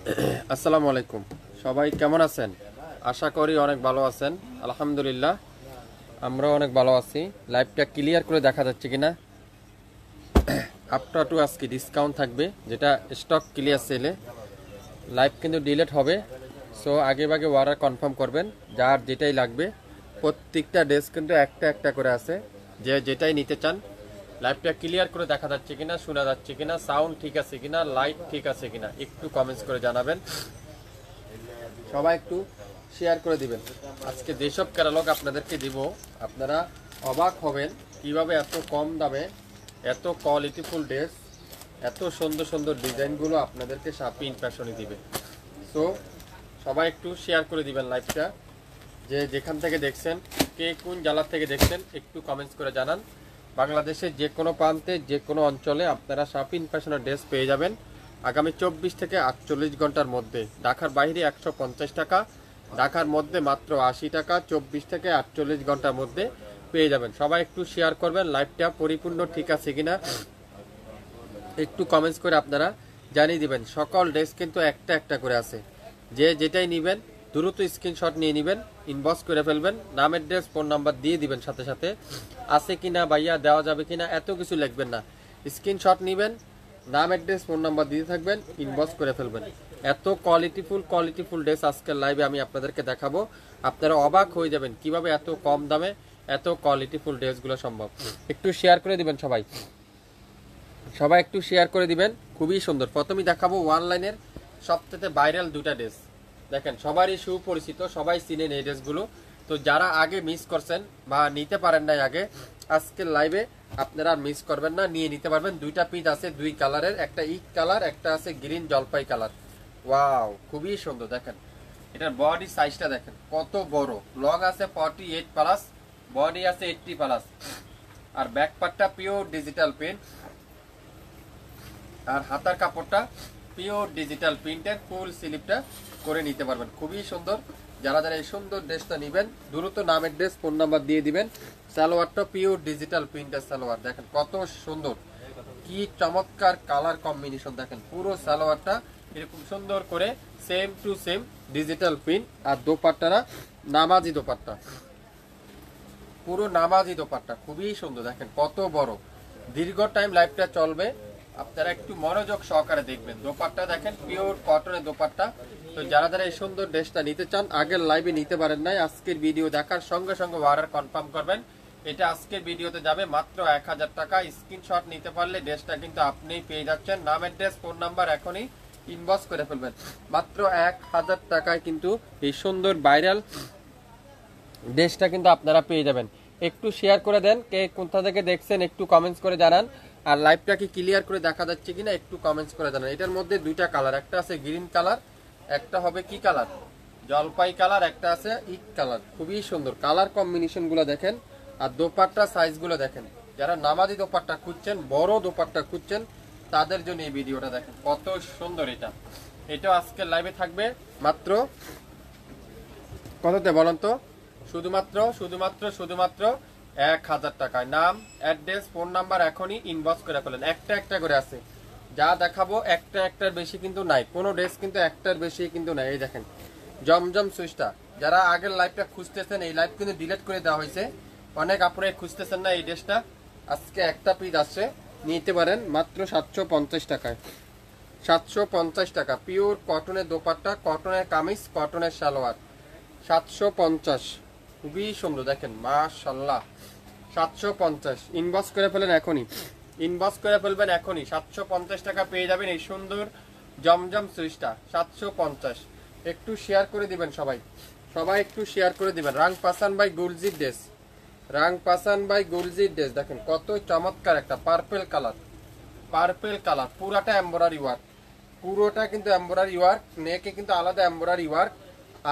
আসসালামু আলাইকুম, সবাই কেমন আছেন? আশা করি অনেক ভালো আছেন। আলহামদুলিল্লাহ, আমরাও অনেক ভালো আছি। লাইভটা ক্লিয়ার করে দেখা যাচ্ছে কিনা? আফটার টু আজকে ডিসকাউন্ট থাকবে, যেটা স্টক ক্লিয়ার সেলে। লাইভ কিন্তু ডিলেট হবে, সো আগে ভাগে অর্ডার কনফার্ম করবেন। যার যেটাই লাগবে, প্রত্যেকটা ড্রেস কিন্তু একটা একটা করে আছে। যে যেটাই নিতে চান, লাইভটা ক্লিয়ার করে দেখা যাচ্ছে কিনা, শোনা যাচ্ছে কিনা, সাউন্ড ঠিক আছে কিনা, লাইট ঠিক আছে কিনা, একটু কমেন্টস করে জানাবেন। সবাই একটু শেয়ার করে দিবেন। আজকে যেসব ক্যাটালগ আপনাদেরকে দিব, আপনারা অবাক হবেন কিভাবে এত কম দামে এত কোয়ালিটিফুল ড্রেস, এত সুন্দর সুন্দর ডিজাইনগুলো আপনাদেরকে শাপিন ফ্যাশনে দিবে। সো সবাই একটু শেয়ার করে দিবেন লাইভটা। যে যেখান থেকে দেখছেন, কে কোন জেলা থেকে দেখছেন, একটু কমেন্টস করে জানান। বাংলাদেশের যে কোনো প্রান্তে, যে কোনো অঞ্চলে আপনারা শাপিন ফ্যাশনের ড্রেস পেয়ে যাবেন আগামী 24 থেকে 48 ঘন্টার মধ্যে। ঢাকার বাইরে 150 টাকা, ঢাকার মধ্যে মাত্র 80 টাকা। 24 থেকে 48 ঘন্টার মধ্যে পেয়ে যাবেন। সবাই একটু শেয়ার করবেন, লাইভটা পরিপূর্ণ ঠিক আছে কিনা একটু কমেন্টস করে আপনারা জানিয়ে দিবেন। সকল ড্রেস কিন্তু একটা একটা করে আছে। যে যেটাই নেবেন দ্রুত স্ক্রিনশট নিয়ে নেবেন, ইনবক্স করে ফেলবেন, নাম অ্যাড্রেস ফোন নাম্বার দিয়ে দিবেন। সাথে সাথে আছে কিনা ভাইয়া, দেওয়া যাবে কিনা, এত কিছু লিখবেন না। স্ক্রিনশট নেবেন, নাম অ্যাড্রেস ফোন নাম্বার দিয়ে থাকবেন, ইনবক্স করে ফেলবেন। এত কোয়ালিটিফুল ড্রেস আজকের লাইভে আমি আপনাদেরকে দেখাবো। আপনারা অবাক হয়ে যাবেন কিভাবে এত কম দামে এত কোয়ালিটিফুল ড্রেসগুলো সম্ভব। একটু শেয়ার করে দিবেন সবাই, সবাই একটু শেয়ার করে দিবেন। খুবই সুন্দর। প্রথমেই দেখাবো অনলাইনের সবথেকে ভাইরাল দুটা ড্রেস। দেখেন, সবারই সুপরিচিত, সবাই চিনেন এই ড্রেসগুলো। তো যারা আগে মিস করছেন বা নিতে পারেন নাই আগে, আজকের লাইভে আপনারা আর মিস করবেন না, নিয়ে নিতে পারবেন। দুইটা পিস আছে দুই কালারের, একটা ইট কালার, একটা আছে গ্রিন জলপাই কালার। ওয়াও, খুবই সুন্দর। দেখেন এটার বডি সাইজটা দেখেন কত বড়। লং আছে 48 প্লাস, বডি আছে 80 প্লাস। আর ব্যাক পার্টটা পিওর ডিজিটাল প্রিন্ট, আর হাতার কাপড়টা পিওর ডিজিটাল প্রিন্টের। ফুল স্লিপটা করে নিতে পারবেন, খুবই সুন্দর। যারা যারা এই সুন্দর ড্রেসটা নেবেন দ্রুত নাম অ্যাড্রেস ফোন নাম্বার দিয়ে দিবেন। সালোয়ারটা পিওর ডিজিটাল প্রিন্টের সালোয়ার, দেখেন কত সুন্দর, কি চমৎকার কালার কম্বিনেশন। দেখেন পুরো সালোয়ারটা এরকম সুন্দর করে same to same digital print. আর দোপাট্টারা নামাজি দোপাট্টা, পুরো নামাজি দোপাট্টা, খুবই সুন্দর। দেখেন কত বড়, দীর্ঘ টাইম লাইফটা চলবে। আপনারা একটু মনোযোগ সহকারে দেখবেন। দোপাট্টা দেখেন পিওর কটনের দোপাট্টা। তো যারা যারা এই সুন্দর ড্রেসটা নিতে চান, আগের লাইভে নিতে পারেন নাই, আজকের ভিডিও দেখার সঙ্গে সঙ্গে অর্ডার কনফার্ম করবেন। এটা আজকের ভিডিওতে যাবে মাত্র 1000 টাকা। স্ক্রিনশট নিতে পারলে ড্রেসটা কিন্তু আপনিই পেয়ে যাচ্ছেন। নাম অ্যাড্রেস ফোন নাম্বার এখনই ইনবক্স করে ফেলবেন। মাত্র 1000 টাকায় কিন্তু এই সুন্দর ভাইরাল ড্রেসটা কিন্তু আপনারা পেয়ে যাবেন। একটু শেয়ার করে দেন, কে কোথা থেকে দেখছেন একটু কমেন্টস করে জানান। আর লাইভটা কি ক্লিয়ার করে দেখা যাচ্ছে কিনা একটু কমেন্টস করে জানান। এটার মধ্যে দুইটা কালার, একটা আছে গ্রিন কালার, একটা হবে কি কালার, জলপাই কালার, একটা আছে ইট কালার। খুবই সুন্দর কালার কম্বিনেশন গুলো দেখেন। আর দোপাট্টা সাইজ গুলো দেখেন। যারা নামাজি দোপাট্টা খুঁজছেন, বড় দোপাট্টা খুঁজছেন, তাদের জন্য এই ভিডিওটা দেখেন কত সুন্দর। এটা আজকের লাইভে থাকবে মাত্র কততে বলেন তো? শুধুমাত্র 1000 টাকায়। নাম অ্যাড্রেস ফোন নাম্বার এখনই ইনবক্স করে ফেলেন। একটা একটা করে আছে, যা দেখাবো একটা একটার বেশি কিন্তু নাই। কোনো ড্রেস কিন্তু একটার বেশি কিন্তু নাই। এই দেখেন জমজম সুইচটা, যারা আগের লাইভটা খুঁজতেছেন, এই লাইভ কিন্তু ডিলিট করে দেওয়া হয়েছে। অনেক আপনারা খুঁজতেছেন না এই ড্রেসটা, আজকে একটা পিস আসছে, নিতে পারেন মাত্র 750 টাকায়। 750 টাকা, পিওর কটনের দোপাট্টা, কটনের কামিজ, কটনের সালোয়ার। 750, খুবই সুন্দর। দেখেন মাশাআল্লাহ, 750। ইনবক্স করে ফেলেন এখনই, ইনবক্স করে ফেলবেন এখনই। 750 টাকা পেয়ে যাবেন এই সুন্দর জমজম সুইচটা। 750। একটু শেয়ার করে দিবেন সবাই, সবাই একটু শেয়ার করে দিবেন। রাং পাসান বাই গুলজির ড্রেস, রাং পাসান বাই গুলজির ড্রেস। দেখেন কত চমৎকার একটা পার্পল কালার, পার্পল কালার, পুরাটা এমব্রয়ডারি ওয়ার্ক, পুরোটা কিন্তু এমব্রয়ডারি ওয়ার্ক, নেকে কিন্তু আলাদা এমব্রয়ডারি ওয়ার্ক।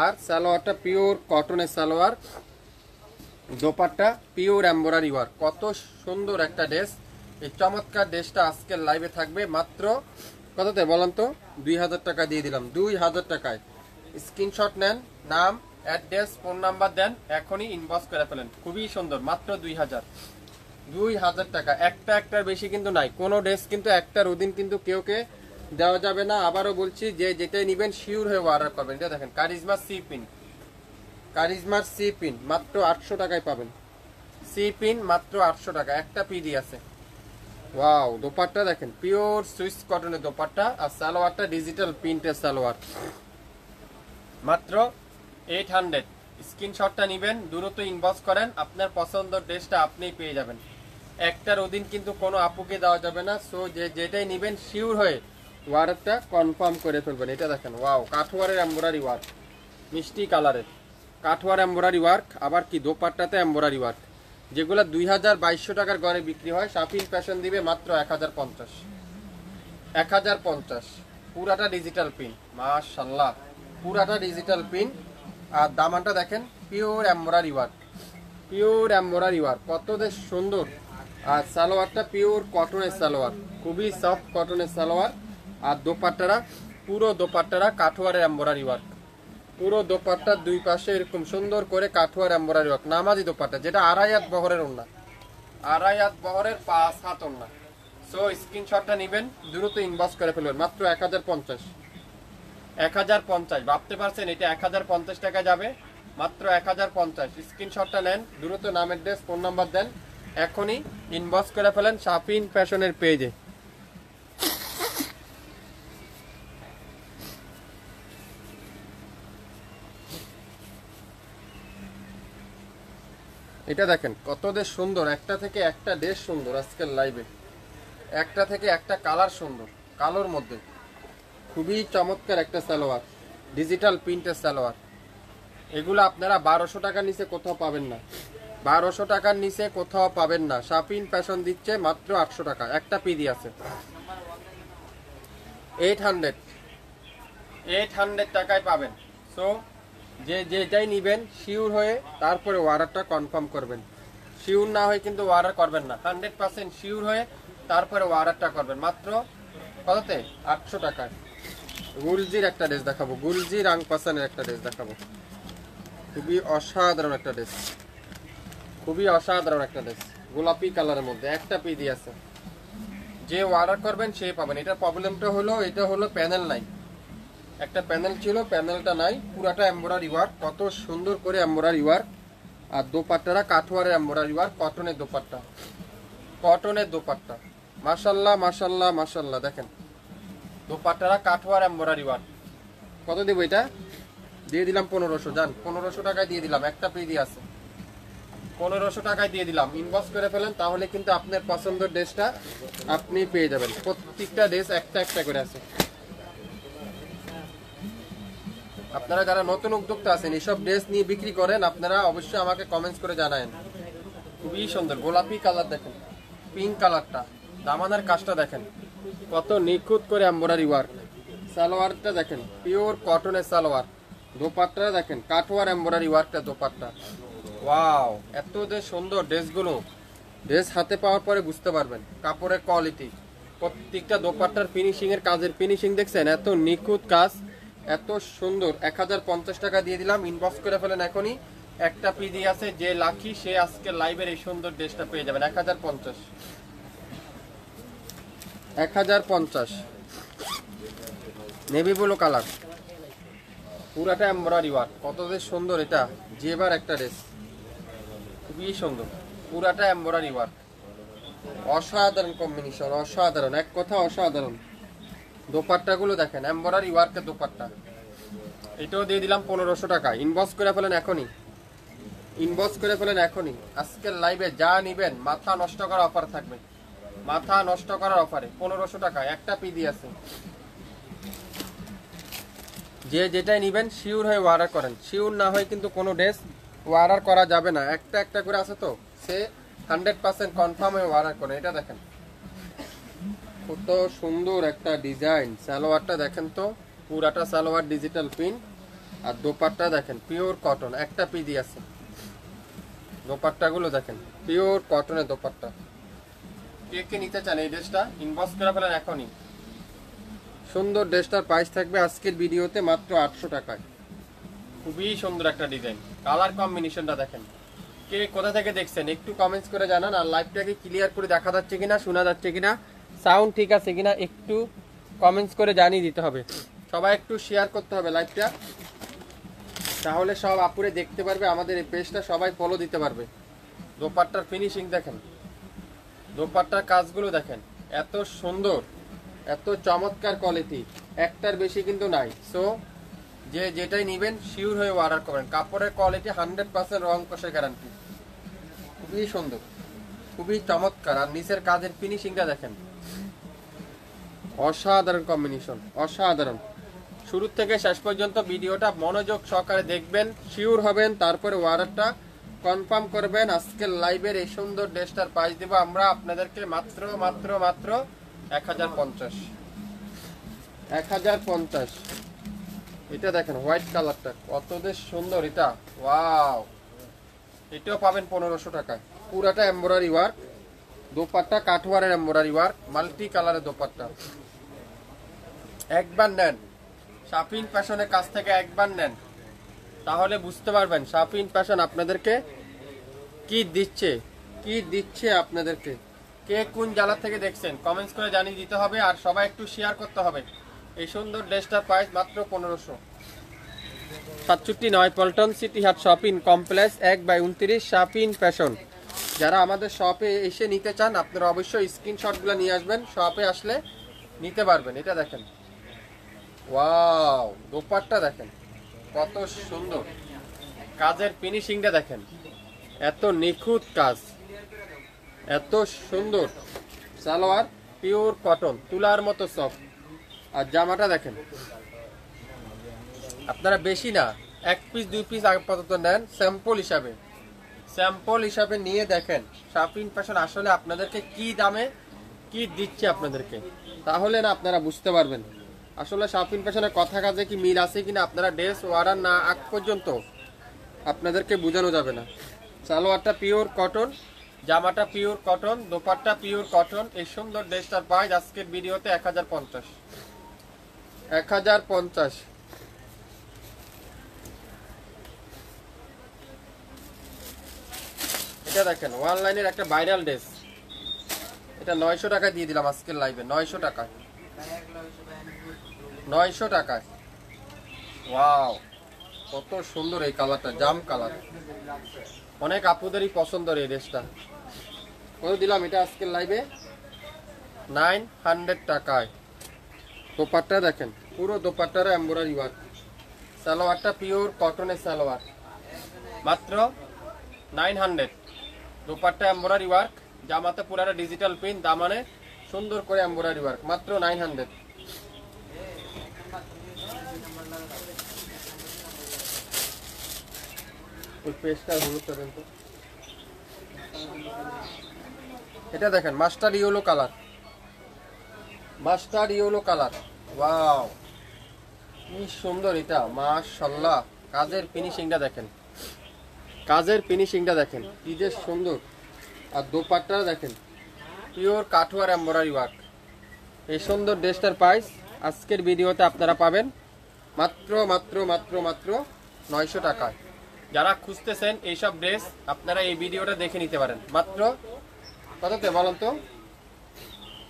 আর সালোয়ারটা পিওর কটনের salwar, dupatta pure embroidery work. কত সুন্দর একটা ড্রেস। এই চমৎকার ড্রেসটা আজকের লাইভে থাকবে মাত্র কততে বলেন তো? 2000 টাকা দিয়ে দিলাম, 2000 টাকায়। স্ক্রিনশট নেন, নাম অ্যাড্রেস ফোন নাম্বার দেন, এখনই ইনবক্স করে ফেলেন। খুবই সুন্দর, মাত্র 2000 টাকা। একটা একটার বেশি কিন্তু নাই। কোনো ড্রেস কিন্তু একটার অধীন কিন্তু কেউ দেওয়া যাবে না। আবারও বলছি, যে যেটাই নেবেন শিওর হয়ে অর্ডার করবেন। এটা দেখেন কারিজমার সি পিন, কারিজমার সি পিন মাত্র 800 টাকায় পাবেন। সি পিন মাত্র 800 টাকা, একটা পিডি আছে। ওয়াও, দোপাট্টা দেখেন পিওর সুইস কটনের দোপাট্টা, আর সালোয়ারটা ডিজিটাল প্রিন্টের সালোয়ার, মাত্র 800। স্ক্রিনশটটা নেবেন, দ্রুত ইনবক্স করেন, আপনার পছন্দের ড্রেসটা আপনিই পেয়ে যাবেন। একটার অধীন কিন্তু কোনো আপুকে দেওয়া যাবে না। সো যে যেটাই নেবেন শিওর হয়ে ওয়ার্কটা কনফার্ম করে ফেলবেন। এটা দেখেন ওয়াও, কাঠওয়ারের এমব্রয়ডারি ওয়ার্ক, মিষ্টি কালারের কাঠওয়ার এমব্রয়ডারি ওয়ার্ক, আবার কি দোপাট্টাতে এমব্রয়ডারি ওয়ার্ক, যেগুলো 2200 টাকার ঘরে বিক্রি হয়, শাফিন ফ্যাশন দিবে মাত্র 1050। 1050, পুরাটা ডিজিটাল পিন, মাশাআল্লাহ, পুরাটা ডিজিটাল পিন। আর দামানটা দেখেন pure embroidery work, pure embroidery work, কত বেশ সুন্দর। আর সালোয়ারটা পিওর কটনের সালোয়ার, খুবই সফট কটনের সালোয়ার। আর দোপাট্টারা, পুরো দোপাট্টারা কাঠওয়ারের এমব্রয়ডারি ওয়ার্ক, পুরো দোপাট্টার দুই পাশে এরকম সুন্দর করে কাঠওয়ার এমব্রয়ডারি ওয়ার্ক। নামাজি দোপাট্টা, যেটা 2.5 হাত বহরের ওড়না, 2.5 হাত বহরের 5 হাত ওড়না। সো স্ক্রিনশটটা নেবেন, দ্রুত ইনবক্স করে ফেলবেন, মাত্র 1050। 1050 ভাবতে পারছেন, এটা 1050 টাকা যাবে, মাত্র 1050। স্ক্রিনশটটা নেন, দ্রুত নাম, অ্যাড্রেস, ফোন নাম্বার দেন, এখনই ইনবক্স করে ফেলেন শাফিন ফ্যাশনের পেজে। এটা দেখেন কত দেশ সুন্দর, একটা থেকে একটা দেশ সুন্দর আজকের লাইভে, একটা থেকে একটা কালার সুন্দর, কালোর মধ্যে খুবই চমৎকার একটা সালোয়ার, ডিজিটাল প্রিন্টের সালোয়ার। এগুলো আপনারা 1200 টাকার নিচে কোথাও পাবেন না, 1200 টাকার নিচে কোথাও পাবেন না। শাফিন ফ্যাশন দিচ্ছে মাত্র 800 টাকা, একটা পিডি আছে। 800 টাকায় পাবেন। সো যে যেটাই নেবেন শিওর হয়ে তারপরে অর্ডারটা কনফার্ম করবেন। শিওর না হয়ে কিন্তু অর্ডার করবেন না, 100% শিওর হয়ে তারপরে অর্ডারটা করবেন। মাত্র কততে? 800 টাকায়। গুলজির একটা ড্রেস দেখাবো, গুলজি রাংপাসানের একটা ড্রেস দেখাবো, খুবই অসাধারণ একটা ড্রেস, খুবই অসাধারণ একটা ড্রেস, গোলাপি কালারের মধ্যে একটা পিডি আছে। যে অর্ডার করবেন সেই পাবেন। এটার প্রবলেমটা হলো, এটা হলো প্যানেল নাই, একটা প্যানেল ছিল, প্যানেলটা নাই, পুরাটা এমব্রয়ডারি ওয়ার্ক, কত সুন্দর করে এমব্রয়ডারি ওয়ার্ক। আর দোপাট্টারা কাঠওয়ারের এমব্রয়ডারি ওয়ার্ক, কটনের দোপাট্টা, কটনের দোপাট্টা, মাশাআল্লাহ মাশাআল্লাহ মাশাআল্লাহ। দেখেন দোপাট্টারা কাঠওয়ার এমব্রয়ডারি ওয়ার্ক। কত দেব এটা? দিয়ে দিলাম 1500। যান, 1500 টাকায় দিয়ে দিলাম, একটা পিডি আছে, 1500 টাকায় দিয়ে দিলাম। ইনবক্স করে ফেলেন, তাহলে কিন্তু আপনার পছন্দের ড্রেসটা আপনি পেয়ে যাবেন। প্রত্যেকটা ড্রেস একটা একটা করে আছে। আপনারা যারা নতুন উদ্যোক্তা আছেন, এসব ড্রেস নিয়ে বিক্রি করেন, আপনারা অবশ্যই আমাকে কমেন্টস করে জানায়েন। খুবই সুন্দর গোলাপি কালার, দেখেন পিঙ্ক কালারটা, দামানার কাজটা দেখেন কত নিখুঁত করে এমব্রয়ডারি ওয়ার্ক। সালোয়ারটা দেখেন পিওর কটনের সালোয়ার, দোপাট্টাটা দেখেন কাঠওয়ার এমব্রয়ডারি ওয়ার্কটা দোপাট্টা। ওয়াও, এত যে সুন্দর ড্রেসগুলো, ড্রেস হাতে পাওয়ার পরে বুঝতে পারবেন কাপড়ের কোয়ালিটি। প্রত্যেকটা দোপাট্টার ফিনিশিং এর কাজের ফিনিশিং দেখছেন, এত নিখুঁত কাজ, এত সুন্দর। 1050 টাকা দিয়ে দিলাম, ইনবক্স করে ফেলেন এখনই। একটা পিডি আছে, যে লাকি সে আজকে লাইভের এই সুন্দর ড্রেসটা পেয়ে যাবেন। 1050, 1050। নেভি ব্লু কালার, পুরাটা এমব্রয়ডারি ওয়ার্ক, কত যে সুন্দর। এটা জেবার একটা ড্রেস, খুবই সুন্দর, পুরাটা এমব্রয়ডারি ওয়ার্ক, অসাধারণ কম্বিনেশন, অসাধারণ, এক কথা অসাধারণ। দোপাট্টাগুলো দেখেন এমব্রয়ডারি ওয়ার্কের দোপাট্টা। এটাও দিয়ে দিলাম 1500 টাকা। ইনবক্স করে ফেলেন এখনই, ইনবক্স করে ফেলেন এখনই। আজকের লাইভে যা নিবেন মাথা নষ্ট করার অফার থাকবে, মাথা নষ্ট করার অফারে 1500 টাকা, একটা পিডি আছে। যে যেটাই নিবেন শিওর হয়ে অর্ডার করেন, শিওর না হয় কিন্তু কোনো ড্রেস অর্ডার করা যাবে না। একটা একটা করে আছে তো, সে 100% কনফার্ম হয়ে অর্ডার করেন। এটা দেখেন কত সুন্দর একটা ডিজাইন, সালোয়ারটা দেখেন তো, পুরাটা সালোয়ার ডিজিটাল প্রিন্ট। আর দোপাট্টা দেখেন পিওর কটন, একটা পিডি আছে। দোপাট্টাগুলো দেখেন পিওর কটনের দোপাট্টা। কে কে নিতে চান এই ড্রেসটা, ইনবক্স করে ফেলেন এখনই। সুন্দর ড্রেসটার প্রাইস থাকবে আজকের ভিডিওতে মাত্র 800 টাকায়। খুবই সুন্দর একটা ডিজাইন, কালার কম্বিনেশনটা দেখেন। কে কোথা থেকে দেখছেন একটু কমেন্টস করে জানান। আর লাইভটাকে ক্লিয়ার করে দেখা যাচ্ছে কিনা, শোনা যাচ্ছে কিনা, সাউন্ড ঠিক আছে কিনা একটু কমেন্টস করে জানিয়ে দিতে হবে। সবাই একটু শেয়ার করতে হবে লাইভটা, তাহলে সব আপুরে দেখতে পারবে, আমাদের এই পেজটা সবাই ফলো দিতে পারবে। দোপাট্টার ফিনিশিং দেখেন, দোপাট্টার কাজগুলো দেখেন, এত সুন্দর, এত চমৎকার কোয়ালিটি, একটার বেশি কিন্তু নাই। সো যে যেটাই নেবেন শিওর হয়ে অর্ডার করবেন। কাপড়ের কোয়ালিটি 100% রং কষের গ্যারান্টি, খুবই সুন্দর, খুবই চমৎকার। আর নিচের কাজের ফিনিশিংটা দেখেন, অসাধারণ কম্বিনেশন, অসাধারণ। শুরু থেকে শেষ পর্যন্ত ভিডিওটা মনোযোগ সহকারে দেখবেন, শিওর হবেন, তারপরে অর্ডারটা কনফার্ম করবেন। আজকের লাইভের এই সুন্দর ড্রেসটার প্রাইস দেব আমরা আপনাদেরকে মাত্র মাত্র মাত্র 1050। 1050। এটা দেখেন হোয়াইট কালারটা কত বেশ সুন্দর, এটা ওয়াও। এটাও পাবেন 1500 টাকায়, পুরাটা এমব্রয়ডারি ওয়ার্ক, দোপাট্টা কাঠওয়ারের এমব্রয়ডারি ওয়ার্ক, মাল্টি কালারের দোপাট্টা। একবার নেন শাফিন ফ্যাশনের কাছ থেকে, একবার নেন, তাহলে বুঝতে পারবেন শাফিন ফ্যাশন আপনাদেরকে কি দিচ্ছে, কি দিচ্ছে আপনাদেরকে। কে কোন জেলা থেকে দেখছেন কমেন্টস করে জানিয়ে দিতে হবে, আর সবাই একটু শেয়ার করতে হবে। এই সুন্দর ড্রেসটার প্রাইস মাত্র 1500। 67 পল্টন সিটি হাট শপিং কমপ্লেক্স 1/29 শাফিন ফ্যাশন। যারা আমাদের শপে এসে নিতে চান আপনারা অবশ্যই স্ক্রিনশটগুলো নিয়ে আসবেন, শপে আসলে নিতে পারবেন। এটা দেখেন, ওয়াও, দোপাট্টা দেখেন কত সুন্দর, কাজের ফিনিশিংটা দেখেন, এত নিখুঁত কাজ, এত সুন্দর। সালোয়ার পিওর কটন, তুলার মতো সফট। আর জামাটা দেখেন, আপনারা বেশি না, 1 পিস 2 পিস আপাতত নেন স্যাম্পল হিসাবে, স্যাম্পল হিসাবে নিয়ে দেখেন শাফিন ফ্যাশন আসলে আপনাদেরকে কি দামে কি দিচ্ছে আপনাদেরকে, তাহলে না আপনারা বুঝতে পারবেন আসলে শাফিন ফ্যাশনের কথা কাজে কি মিল আছে কিনা। আপনারা ড্রেস অর্ডার না আগ পর্যন্ত আপনাদেরকে বোঝানো যাবে না। সালোয়ারটা পিওর কটন, জামাটা pure cotton, dupatta pure cotton. এই সুন্দর ড্রেসটার প্রাইস আজকের ভিডিওতে 1050। 1050। এটা দেখেন অনলাইনের একটা ভাইরাল ড্রেস, এটা 900 টাকা দিয়ে দিলাম আজকের লাইভে, 900 টাকায়, 900 টাকায়। ওয়াও, কত সুন্দর এই কালারটা, জাম কালার, অনেক আপুদেরই পছন্দের এই ড্রেসটা। কত দিলাম এটা আজকের লাইভে? 900 টাকায়। দোপাট্টা দেখেন, পুরো দোপাট্টার এমব্রয়ডারি ওয়ার্ক, সালোয়ারটা পিওর কটনের সালোয়ার, মাত্র 900। দোপাট্টা এমব্রয়ডারি ওয়ার্ক, জামাতে পুরাটা ডিজিটাল প্রিন্ট, দামানে সুন্দর করে এমব্রয়ডারি ওয়ার্ক, মাত্র 900। ওই পেজটা হলুদ করেন তো। এটা দেখেন master yellow colour, master yellow colour, wow কি সুন্দর এটা, মাশাআল্লাহ। কাজের ফিনিশিংটা দেখেন, কাজের ফিনিশিংটা দেখেন কি যে সুন্দর। আর দোপাট্টা দেখেন পিওর কাঠওয়ার এমব্রয়ডারি ওয়ার্ক। এই সুন্দর ড্রেসটার প্রাইস আজকের ভিডিওতে আপনারা পাবেন মাত্র মাত্র মাত্র মাত্র 900 টাকায়। যারা খুঁজতেছেন এইসব ড্রেস আপনারা এই ভিডিওটা দেখে নিতে পারেন, মাত্র কততে বলুন তো?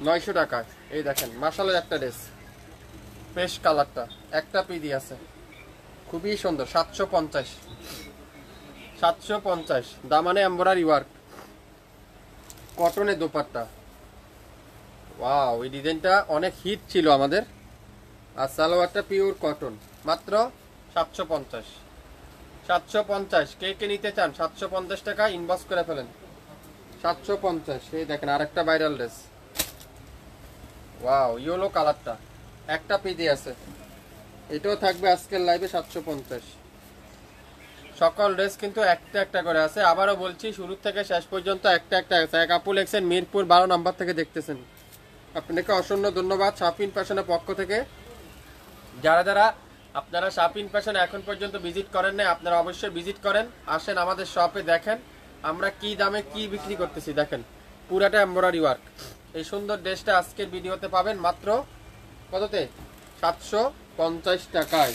900 টাকায়। এই দেখেন মাশাআল্লাহ একটা ড্রেস, ফ্রেশ কালারটা, একটা পিডি আছে, খুবই সুন্দর। 750, 750। দামানে এমব্রয়ডারি ওয়ার্ক, কটনের দোপাট্টা। ওয়াও, এই ডিজাইনটা অনেক হিট ছিল আমাদের। আর সালোয়ারটা পিওর কটন, মাত্র 750। 750। কে কে নিতে চান 750 টাকা ইনবক্স করে ফেলেন। 750। এই দেখেন আরেকটা ভাইরাল ড্রেস, ওয়াও ইয়েলো কালারটা, একটা পিডি আছে, এটাও থাকবে আজকের লাইভে 750। সকল ড্রেস কিন্তু একটা একটা করে আছে, আবারও বলছি শুরু থেকে শেষ পর্যন্ত একটা একটা আছে। এক আপু লেখছেন মিরপুর 12 নম্বর থেকে দেখতেছেন, আপনাকে অসংখ্য ধন্যবাদ শাফিন ফ্যাশনের পক্ষ থেকে। যারা যারা আপনারা শাফিন ফ্যাশনে এখন পর্যন্ত ভিজিট করেন না আপনারা অবশ্যই ভিজিট করেন, আসেন আমাদের শপে দেখেন আমরা কি দামে কি বিক্রি করতেছি। দেখেন পুরাটা এমব্রয়ডারি ওয়ার্ক। এই সুন্দর ড্রেসটা আজকের ভিডিওতে পাবেন মাত্র কততে? 750 টাকায়।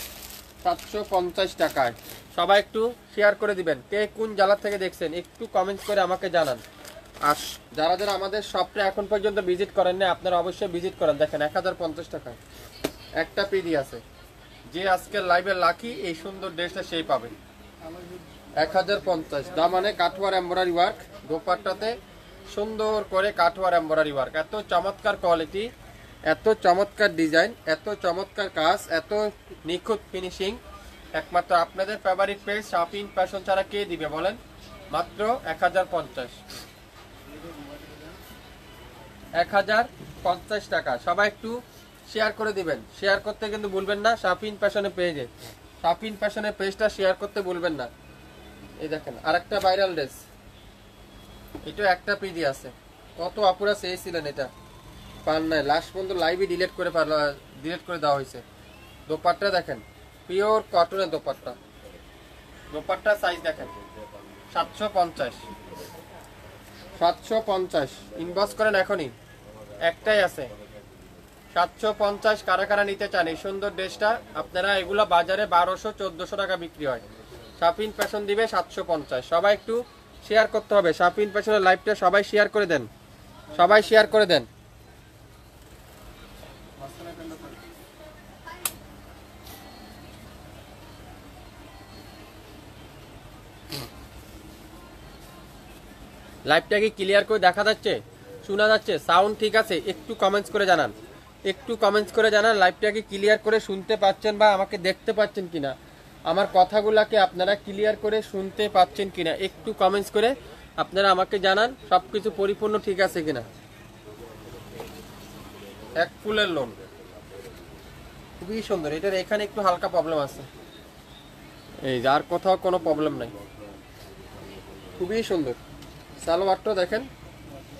750 টাকায়। সবাই একটু শেয়ার করে দিবেন, কে কোন জেলা থেকে দেখছেন একটু কমেন্টস করে আমাকে জানান। আর যারা যারা আমাদের শপটা এখন পর্যন্ত ভিজিট করেন না, আপনারা অবশ্যই ভিজিট করেন। দেখেন 1050 টাকায় একটা পিডি আছে। যে আজকের লাইভে লাকি এই সুন্দর ড্রেসটা সেই পাবে। 1050 দামানে কাঠওয়ার এমব্রয়ডারি ওয়ার্ক, দোপাট্টাতে সুন্দর করে কাঠওয়ার এমব্রয়ডারি ওয়ার্ক, এত চমৎকার কোয়ালিটি, এত চমৎকার ডিজাইন, এত চমৎকার কাজ, এত নিখুঁত ফিনিশিং। একমাত্র আপনাদের ফেভারিট পেজ শাপিন ফ্যাশন ছাড়া কে দিবে বলেন? মাত্র 1050, 1050 টাকা। সবাই একটু শেয়ার করে দিবেন, শেয়ার করতে কিন্তু ভুলবেন না। শাপিন ফ্যাশনের পেজে, শাপিন ফ্যাশনের পেজটা শেয়ার করতে ভুলবেন না। এই দেখেন আরেকটা ভাইরাল ড্রেস, এটা একটা পিডি আছে। কত আপুরা চেয়েছিলেন, এটা পান নাই, লাস্ট পর্যন্ত লাইভে ডিলিট করে দেওয়া হয়েছে। দোপাট্টা দেখেন, পিওর কটনের দোপাট্টা, দোপাট্টা সাইজ দেখেন 750, 750 ইনবক্স করেন এখনই, একটাই আছে 750। কারা কারা নিতে চান এই সুন্দর ড্রেসটা? আপনারা এগুলো বাজারে 1200-1400 টাকা বিক্রি হয়, শাপিন ফ্যাশন দিবে 750। সবাই একটু শেয়ার করতে হবে, শাপিন ফ্যাশনের লাইভটা সবাই শেয়ার করে দেন, সবাই শেয়ার করে দেন। লাইভটা কি ক্লিয়ার করে দেখা যাচ্ছে, শোনা যাচ্ছে, সাউন্ড ঠিক আছে? একটু কমেন্টস করে জানান, একটু কমেন্টস করে জানান লাইভটা কি ক্লিয়ার করে শুনতে পাচ্ছেন বা আমাকে দেখতে পাচ্ছেন কিনা, আমার কথাগুলোকে আপনারা ক্লিয়ার করে শুনতে পাচ্ছেন কিনা, একটু কমেন্টস করে আপনারা আমাকে জানান সবকিছু পরিপূর্ণ ঠিক আছে কিনা। এক ফুলের লোন খুবই সুন্দর, এটার এখানে একটু হালকা প্রবলেম আছে, এই যার কোথাও কোনো প্রবলেম নাই, খুবই সুন্দর। সালোয়ারটা দেখেন,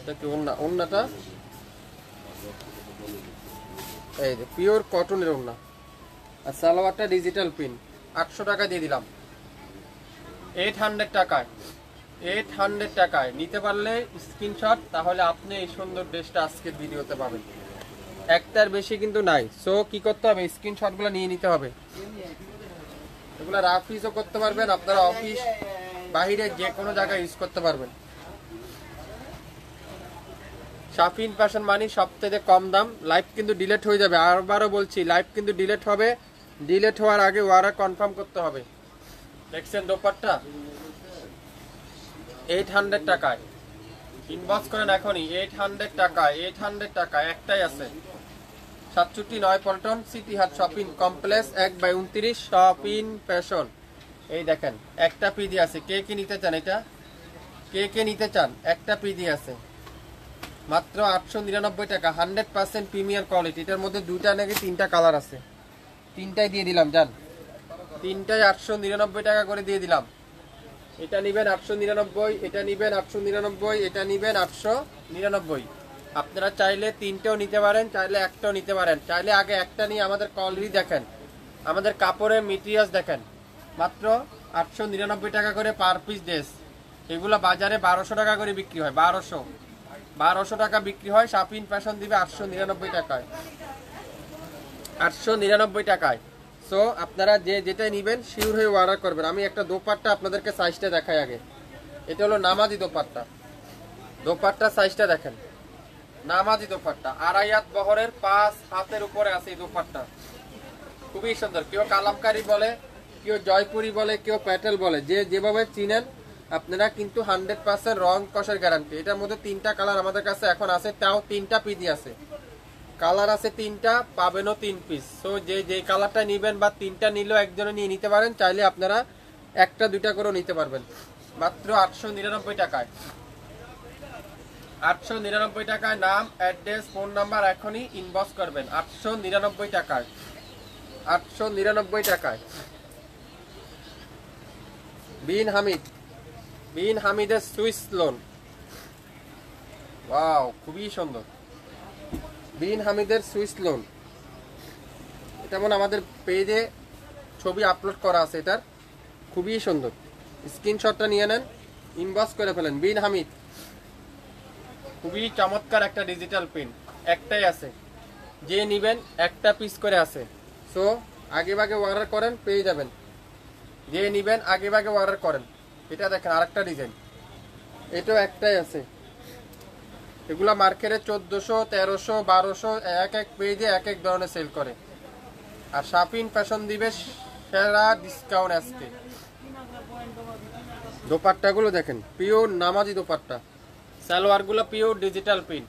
দেখি ওন্নাটা এই যে পিওর কটনের ওন্না, আর সালোয়ারটা ডিজিটাল প্রিন্ট। 800 টাকা দিয়ে দিলাম, 800 টাকায়, 800 টাকায় নিতে পারলে স্ক্রিনশট, তাহলে আপনি এই সুন্দর ড্রেসটা আজকের ভিডিওতে পাবেন। একটার বেশি কিন্তু নাই, সো কি করতে হবে, স্ক্রিনশটগুলো নিয়ে নিতে হবে। এগুলো রাফ ইউজও করতে পারবেন, আপনারা অফিস বাইরে যে কোনো জায়গায় ইউজ করতে পারবেন। শাপিন ফ্যাশন মানি সবথেকে কম দাম। লাইভ কিন্তু ডিলিট হয়ে যাবে, আবারও বলছি লাইভ কিন্তু ডিলিট হবে, ডিলিট হওয়ার আগে অর্ডার কনফার্ম করতে হবে। দেখছেন দোপাট্টা 800 টাকায়, ইনবক্স করেন এখনই, 800 টাকায়, 800 টাকা একটাই আছে। 67 পল্টন সিটি হাট শপিং কমপ্লেক্স 1/29 শাপিন ফ্যাশন। এই দেখেন একটা পিডি আছে, কে কে নিতে চান? এটা কে কে নিতে চান? একটা পিডি আছে মাত্র 899 টাকা, 100% প্রিমিয়ার কোয়ালিটি। এটার মধ্যে দুইটা নাকি তিনটা কালার আছে, তিনটাই দিয়ে দিলাম জান, তিনটাই 899 টাকা করে দিয়ে দিলাম। এটা নিবেন 899, এটা নিবেন 899, এটা নিবেন 899। আপনারা চাইলে তিনটেও নিতে পারেন, চাইলে একটাও নিতে পারেন। চাইলে আগে একটা নিয়ে আমাদের কোয়ালিটি দেখেন, আমাদের কাপড়ের মেটেরিয়ালস দেখেন, মাত্র 899 টাকা করে পার পিস ড্রেস। এগুলো বাজারে 1200 টাকা করে বিক্রি হয়, 1200 টাকা বিক্রি হয়, শাপিন ফ্যাশন দিবে 899 টাকায়, 899 টাকায়। সো আপনারা যে যেটা নেবেন শিওর হয়ে অর্ডার করবেন। আমি একটা দোপাট্টা আপনাদেরকে সাইজটা দেখাই আগে। এটা হলো নামাজি দোপাট্টা, দোপাট্টা সাইজটা দেখেন, নামাজি দোপাট্টা, 2.5 হাত বহরের, 5 হাতের উপরে আছে এই দোপাট্টা, খুবই সুন্দর। কেউ কালামকারী বলে, কেউ জয়পুরি বলে, কেউ প্যাটেল বলে, যে যেভাবে চিনেন আপনারা, কিন্তু 100% রং কষের গ্যারান্টি। এটার মধ্যে তিনটা কালার আমাদের কাছে এখন আছে, তাও তিনটা পিডি আছে, কালার আছে তিনটা, পাবেনও 3 পিস। সো যে যে কালারটা নেবেন বা তিনটা নিলেও একজনে নিয়ে নিতে পারেন, চাইলে আপনারা একটা দুইটা করেও নিতে পারবেন, মাত্র 899 টাকায়, 899 টাকায়। নাম, অ্যাড্রেস, ফোন নাম্বার এখনই ইনবক্স করবেন, 899 টাকায়, 899 টাকায়। বিন হামিদ, বিন হামিদের সুইস লোন, ওয়াও খুবই সুন্দর, বিন হামিদের সুইস লোন। এটা মনে আমাদের পেজে ছবি আপলোড করা আছে, এটার খুবই সুন্দর। স্ক্রিনশটটা নিয়ে নেন, ইনবক্স করে ফেলেন। বিন হামিদ, খুবই চমৎকার একটা ডিজিটাল প্রিন্ট, একটাই আছে, যে নিবেন একটা পিস করে আছে। সো আগে ভাগে অর্ডার করেন, পেয়ে যাবেন। যে নিবেন আগে ভাগে অর্ডার করেন। এটা দেখেন আরেকটা ডিজাইন, এটাও একটাই আছে, এগুলা মার্কেটে 1400, 1300, 1200 এক এক পেজে এক এক ধরনের সেল করে। আর শাপিন ফ্যাশন দিবে সেরা ডিসকাউন্ট আজকে। দোপাট্টাগুলো দেখেন, পিওর নামাজি দোপাট্টা। সালোয়ারগুলো পিওর ডিজিটাল প্রিন্ট।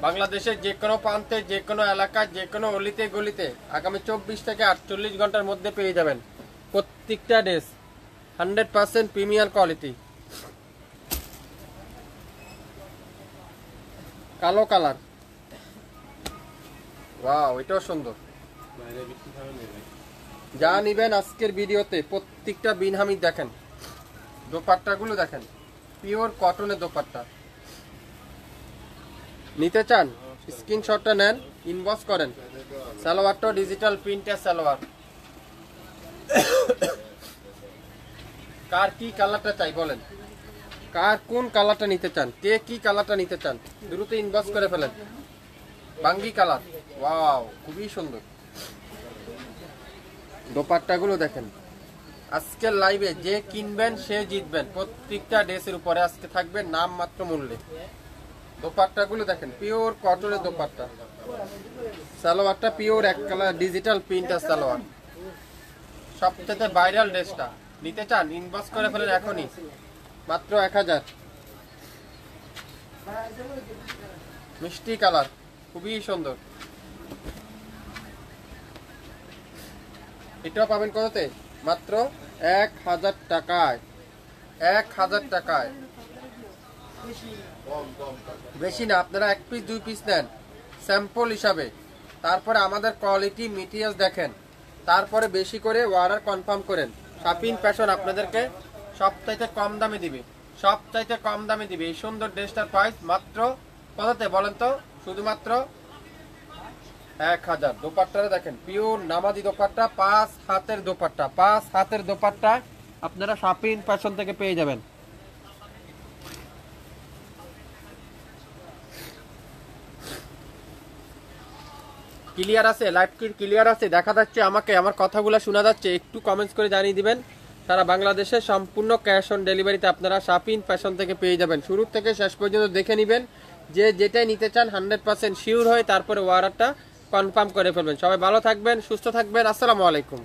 বাংলাদেশের যে কোনো প্রান্তে, যে কোনো এলাকায়, যে কোনো অলিতে গলিতে আগামী 24 থেকে 48 ঘন্টার মধ্যে পেয়ে যাবেন প্রত্যেকটা ড্রেস। 100% premier quality. কালো কালার, ওয়াও, এটাও সুন্দর। যা নিবেন আজকের ভিডিওতে প্রত্যেকটা বিনহামি দেখেন। দোপাট্টাগুলো দেখেন, পিওর কটনের দোপাট্টা। নিতে চান স্ক্রিনশটটা নেন, ইনবক্স করেন। সালোয়ারটা ডিজিটাল প্রিন্টের সালোয়ার। কার কি কালারটা চাই বলেন, কার কোন কালারটা নিতে চান, কে কি কালারটা নিতে চান, দ্রুত ইনবক্স করে ফেলেন। বাঙ্গি কালার, ওয়াও, খুবই সুন্দর। দোপাট্টাগুলো দেখেন। আজকের লাইভে যে কিনবেন সে জিতবেন। প্রত্যেকটা ড্রেসের উপরে আজকে থাকবে নাম মাত্র মূল্যে। দোপাট্টাগুলো দেখেন, পিওর কটনের দোপাট্টা। সালোয়ারটা পিওর এক কালার ডিজিটাল প্রিন্টার সালোয়ার। সবচেয়ে ভাইরাল ড্রেসটা নিতে চান ইনবক্স করে ফেলেন এখনই, মাত্র 1000। মিষ্টি কালার, খুবই সুন্দর। এটাও পাবেন কততে? মাত্র 1000 টাকায়। 1000 টাকায়, বেশি না। আপনারা 1 পিস 2 পিস নেন স্যাম্পল হিসাবে, তারপরে আমাদের কোয়ালিটি মেটেরিয়ালস দেখেন, তারপরে বেশি করে অর্ডার কনফার্ম করেন। শাপিন ফ্যাশন আপনাদেরকে সবচাইতে কম দামে দিবে, সবচাইতে কম দামে দিবে। এই সুন্দর ড্রেসটার প্রাইস মাত্র কততে বলেন তো? শুধুমাত্র 1000। দোপাট্টাটা দেখেন, পিওর নামাজি দোপাট্টা, 5 হাতের দোপাট্টা। 5 হাতের দোপাট্টা আপনারা শাপিন ফ্যাশন থেকে পেয়ে যাবেন। ক্লিয়ার আছে? লাইভ কি ক্লিয়ার আছে? দেখা যাচ্ছে আমাকে? আমার কথাগুলো শোনা যাচ্ছে? একটু কমেন্টস করে জানিয়ে দিবেন। সারা বাংলাদেশে সম্পূর্ণ ক্যাশ অন ডেলিভারিতে আপনারা শাপিন ফ্যাশন থেকে পেয়ে যাবেন। শুরু থেকে শেষ পর্যন্ত দেখে নেবেন, যে যেটাই নিতে চান 100% শিওর হয়ে তারপরে অর্ডারটা কনফার্ম করে ফেলবেন। সবাই ভালো থাকবেন, সুস্থ থাকবেন। আসসালামু আলাইকুম।